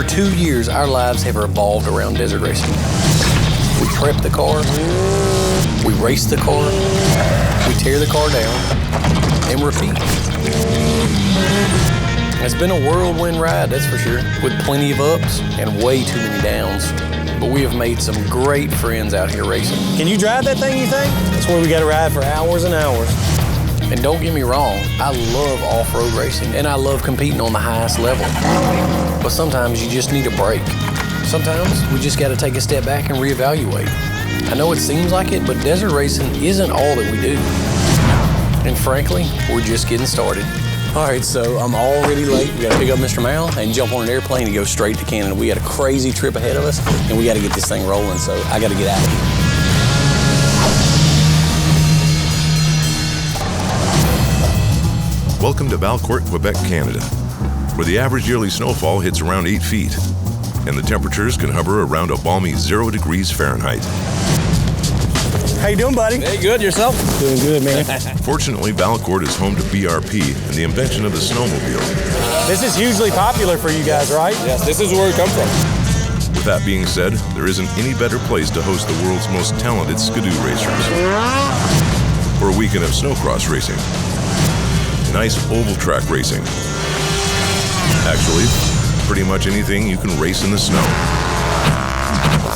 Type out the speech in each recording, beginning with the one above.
For 2 years, our lives have revolved around desert racing. We prep the car, we race the car, we tear the car down, and repeat. It's been a whirlwind ride, that's for sure, with plenty of ups and way too many downs. But we have made some great friends out here racing. Can you drive that thing, you think? That's where we got to ride for hours and hours. And don't get me wrong, I love off-road racing, and I love competing on the highest level. But sometimes you just need a break. Sometimes we just got to take a step back and reevaluate. I know it seems like it, but desert racing isn't all that we do. And frankly, we're just getting started. All right, so I'm already late. We gotta pick up Mr. Mal and jump on an airplane and go straight to Canada. We got a crazy trip ahead of us, and we gotta get this thing rolling, so I gotta get out of here. Welcome to Valcourt, Quebec, Canada, where the average yearly snowfall hits around 8 feet, and the temperatures can hover around a balmy 0 degrees Fahrenheit. How you doing, buddy? Hey, good. Yourself? Doing good, man. Fortunately, Valcourt is home to BRP and the invention of the snowmobile. This is hugely popular for you guys, right? Yes, this is where we come from. With that being said, there isn't any better place to host the world's most talented skidoo racers. For a weekend of snowcross racing. Nice oval track racing. Actually, pretty much anything you can race in the snow.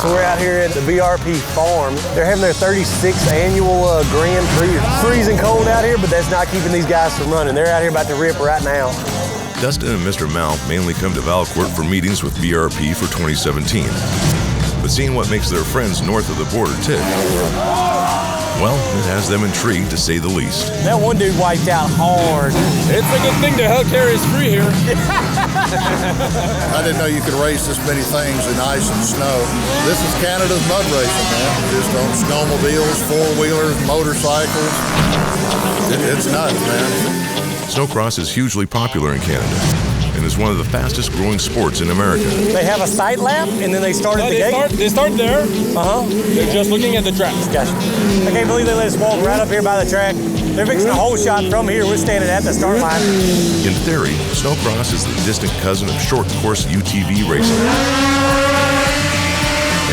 So we're out here at the BRP farm. They're having their 36th annual Grand Prix. It's freezing cold out here, but that's not keeping these guys from running. They're out here about to rip right now. Dustin and Mr. Mal mainly come to Valcourt for meetings with BRP for 2017. But seeing what makes their friends north of the border tick, well, it has them intrigued to say the least. That one dude wiped out hard. It's a good thing the Hellcarrier is free here. I didn't know you could race this many things in ice and snow. This is Canada's mud racing, man. Just on snowmobiles, four-wheelers, motorcycles. It's nuts, man. Snowcross is hugely popular in Canada and is one of the fastest growing sports in America. They have a sight lap, and then they start at the gate? They start there. They're just looking at the track. Gotcha. I can't believe they let us walk right up here by the track. They're fixing a whole shot from here. We're standing at the start line. In theory, snowcross is the distant cousin of short course UTV racing.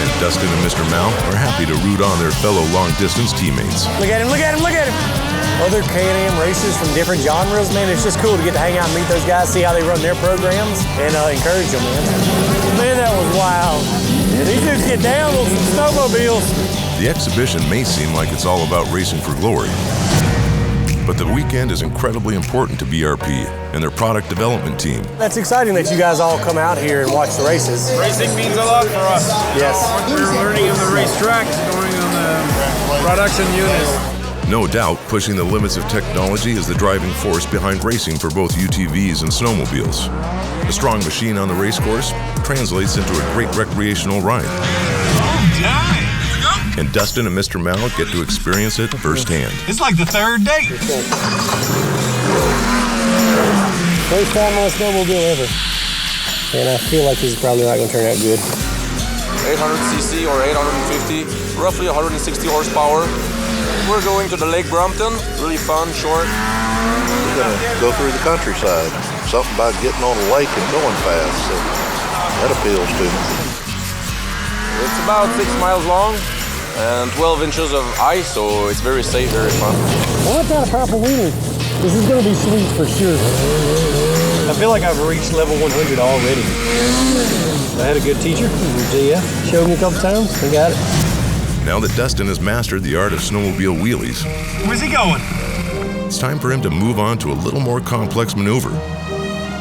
And Dustin and Mr. Mal are happy to root on their fellow long-distance teammates. Look at him, look at him, look at him! Other Can-Am racers from different genres, man, it's just cool to get to hang out and meet those guys, see how they run their programs, and encourage them, man. Man, that was wild. These dudes get down on some snowmobiles. The exhibition may seem like it's all about racing for glory, but the weekend is incredibly important to BRP and their product development team. That's exciting that you guys all come out here and watch the races. Racing means a lot for us. Yes. We're learning on the racetrack, going on the production units. No doubt, pushing the limits of technology is the driving force behind racing for both UTVs and snowmobiles. A strong machine on the race course translates into a great recreational ride. And Dustin and Mr. Mal get to experience it firsthand. It's like the third date. First time on a snowmobile ever. And I feel like this is probably not going to turn out good. 800cc or 850, roughly 160 horsepower. We're going to the Lake Brompton, really fun, short. We're going to go through the countryside. Something about getting on a lake and going fast, so that appeals to me. It's about 6 miles long and 12 inches of ice, so it's very safe, very fun. Well, that's not a proper wheelie. This is going to be sweet for sure. I feel like I've reached level 100 already. I had a good teacher, JF, showed me a couple times, I got it. Now that Dustin has mastered the art of snowmobile wheelies, Where's he going? it's time for him to move on to a little more complex maneuver.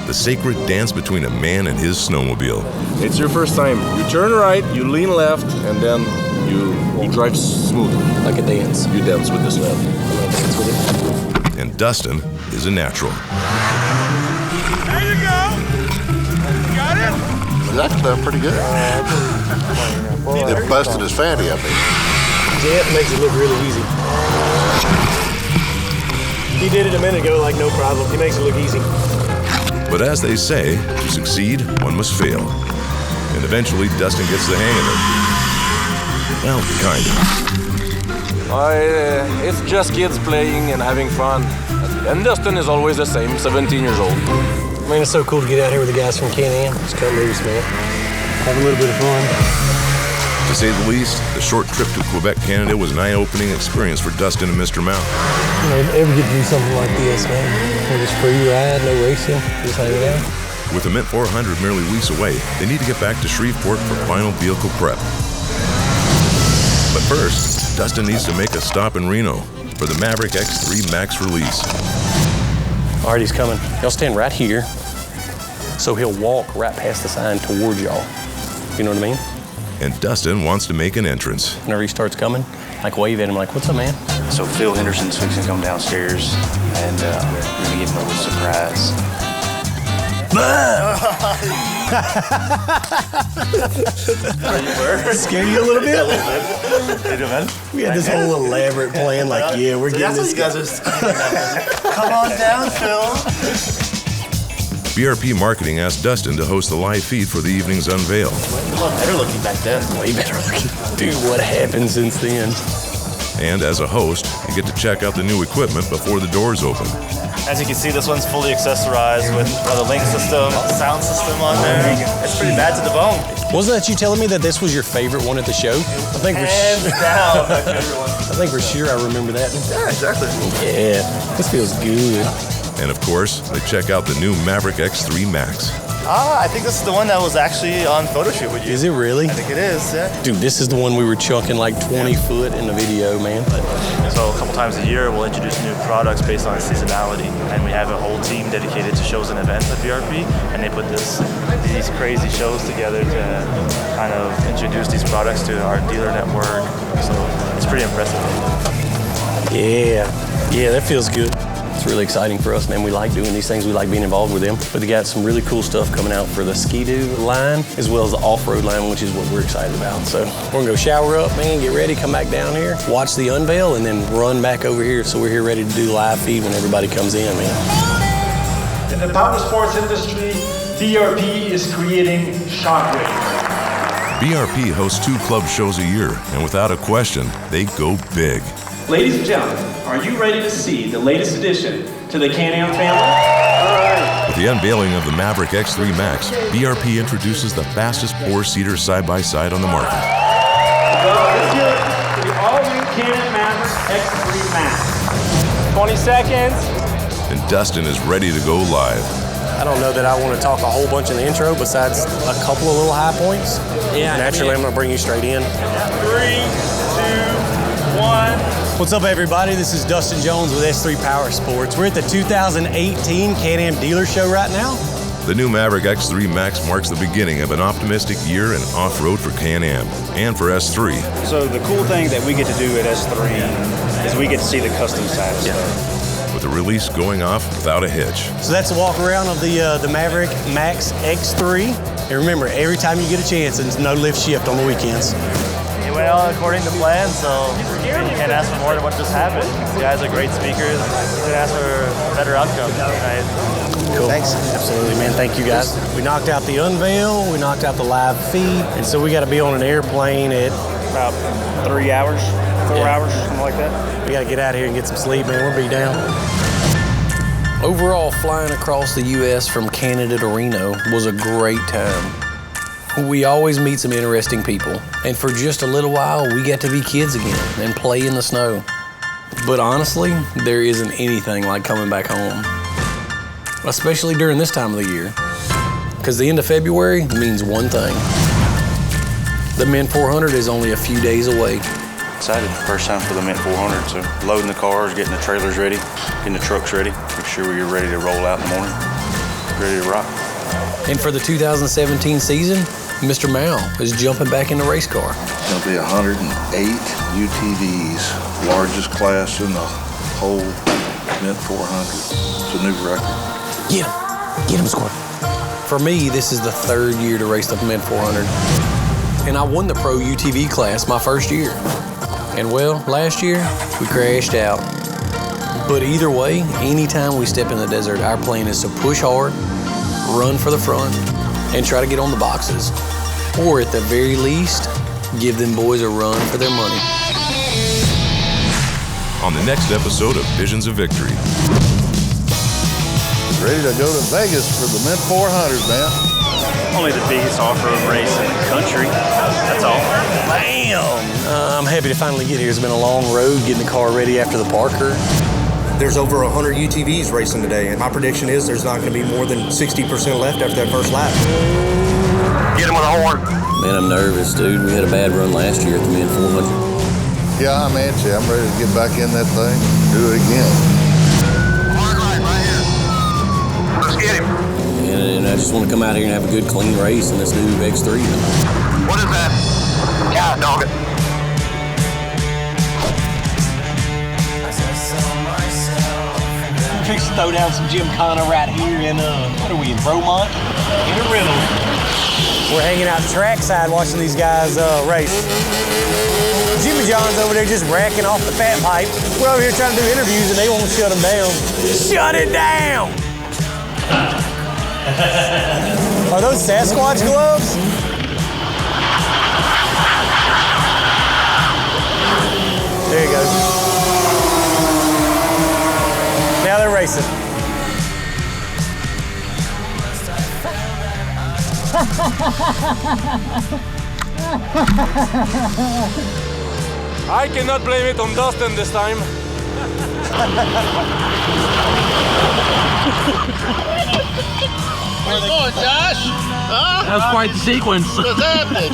The sacred dance between a man and his snowmobile. It's your first time. You turn right, you lean left, and then you drive smooth. Like a dance. You dance with the snow. And Dustin is a natural. There you go. You got it? That's done pretty good. It busted his fatty, I think. Jeff makes it look really easy. He did it a minute ago like no problem. He makes it look easy. But as they say, to succeed, one must fail. And eventually, Dustin gets the hang of it. Well, kind of. It's just kids playing and having fun. And Dustin is always the same, 17 years old. Man, it's so cool to get out here with the guys from Can-Am. Just cut loose, man. Have a little bit of fun. To say the least, the short trip to Quebec, Canada was an eye-opening experience for Dustin and Mr. Mao. You know, ever get to do something like this, man? Just free ride, no racing, just hanging out. With the Mint 400 merely weeks away, they need to get back to Shreveport for final vehicle prep. But first, Dustin needs to make a stop in Reno for the Maverick X3 MAX release. All right, he's coming. Y'all stand right here, so he'll walk right past the sign towards y'all. You know what I mean? And Dustin wants to make an entrance. Whenever he starts coming, like wave at him, like, what's up, man? So Phil Henderson's fixing to come downstairs, and we're gonna give him a little surprise. Scare you a little bit? We had this whole elaborate plan, like, yeah, we're getting this. Come on down, Phil. BRP Marketing asked Dustin to host the live feed for the evening's unveil. Better looking back then. Way better looking. Dude, what happened since then? And as a host, you get to check out the new equipment before the doors open. As you can see, this one's fully accessorized with the link system, sound system on there. It's pretty bad to the bone. Wasn't that you telling me that this was your favorite one at the show? I think Hands down, my favorite one. I think for sure I remember that. Yeah, exactly. Yeah, this feels good. And of course, they check out the new Maverick X3 MAX. I think this is the one that was actually on photo shoot with you. Is it really? I think it is, yeah. Dude, this is the one we were chunking like 20 foot in the video, man. So a couple times a year, we'll introduce new products based on seasonality. And we have a whole team dedicated to shows and events at BRP. And they put these crazy shows together to kind of introduce these products to our dealer network. So it's pretty impressive. Yeah, that feels good. It's really exciting for us, man. We like doing these things. We like being involved with them. But they got some really cool stuff coming out for the Ski-Doo line, as well as the off-road line, which is what we're excited about. So we're gonna go shower up, man, get ready, come back down here, watch the unveil, and then run back over here. So we're here ready to do live feed when everybody comes in, man. In the power sports industry, BRP is creating shockwaves. BRP hosts 2 club shows a year, and without a question, they go big. Ladies and gentlemen, are you ready to see the latest addition to the Can-Am family? All right. With the unveiling of the Maverick X3 MAX, BRP introduces the fastest 4-seater side-by-side on the market. So let's hear it for the all-new Can-Am Maverick X3 MAX. 20 seconds. And Dustin is ready to go live. I don't know that I want to talk a whole bunch in the intro besides a couple of little high points. Yeah. Naturally, I'm going to bring you straight in. 3, 2, 1. What's up, everybody? This is Dustin Jones with S3 Power Sports. We're at the 2018 Can-Am Dealer Show right now. The new Maverick X3 MAX marks the beginning of an optimistic year in off-road for Can-Am and for S3. So the cool thing that we get to do at S3 is we get to see the custom side of stuff. With the release going off without a hitch. So that's a walk around of the Maverick MAX X3. And remember, every time you get a chance, it's no lift shift on the weekends. It went all according to plan, so you can't ask for more than what just happened. These guys are great speakers. You couldn't ask for a better outcome tonight. Cool. Thanks. Absolutely, man. Thank you, guys. We knocked out the unveil. We knocked out the live feed. And so we got to be on an airplane at About 3 hours, 4 hours, something like that. We got to get out of here and get some sleep, man. We'll be down. Overall, flying across the U.S. from Canada to Reno was a great time. We always meet some interesting people, and for just a little while, we get to be kids again and play in the snow. But honestly, there isn't anything like coming back home, especially during this time of the year, because the end of February means one thing. The Mint 400 is only a few days away. Excited, first time for the Mint 400, so loading the cars, getting the trailers ready, getting the trucks ready, make sure we're ready to roll out in the morning, ready to rock. And for the 2017 season, Mr. Mao is jumping back in the race car. There'll be 108 UTVs, largest class in the whole Mint 400. It's a new record. Get him, squad. For me, this is the 3rd year to race the Mint 400. And I won the Pro UTV class my first year. And well, last year, we crashed out. But either way, anytime we step in the desert, our plan is to push hard, run for the front, and try to get on the boxes. Or at the very least, give them boys a run for their money. On the next episode of Visions of Victory. Ready to go to Vegas for the Mint 400, man. Only the biggest off-road race in the country. That's all. Bam! I'm happy to finally get here. It's been a long road getting the car ready after the Parker. There's over 100 UTVs racing today, and my prediction is there's not going to be more than 60% left after that first lap. Get him with a horn. Man, I'm nervous, dude. We had a bad run last year at the Mint 400. Yeah, I'm antsy. I'm ready to get back in that thing, do it again. Hard right here. Let's get him. And I just want to come out here and have a good, clean race in this new X3. What is that? Yeah, dog it. Fix to throw down some Gymkhana right here in, what are we, in Bromont? In Reno. We're hanging out trackside watching these guys race. Jimmy John's over there just racking off the fat pipe. We're over here trying to do interviews and they won't shut them down. Shut it down! Are those Sasquatch gloves? There he goes. Now they're racing. I cannot blame it on Dustin this time. Where you going, Josh? Huh? That was quite the sequence. What's happening?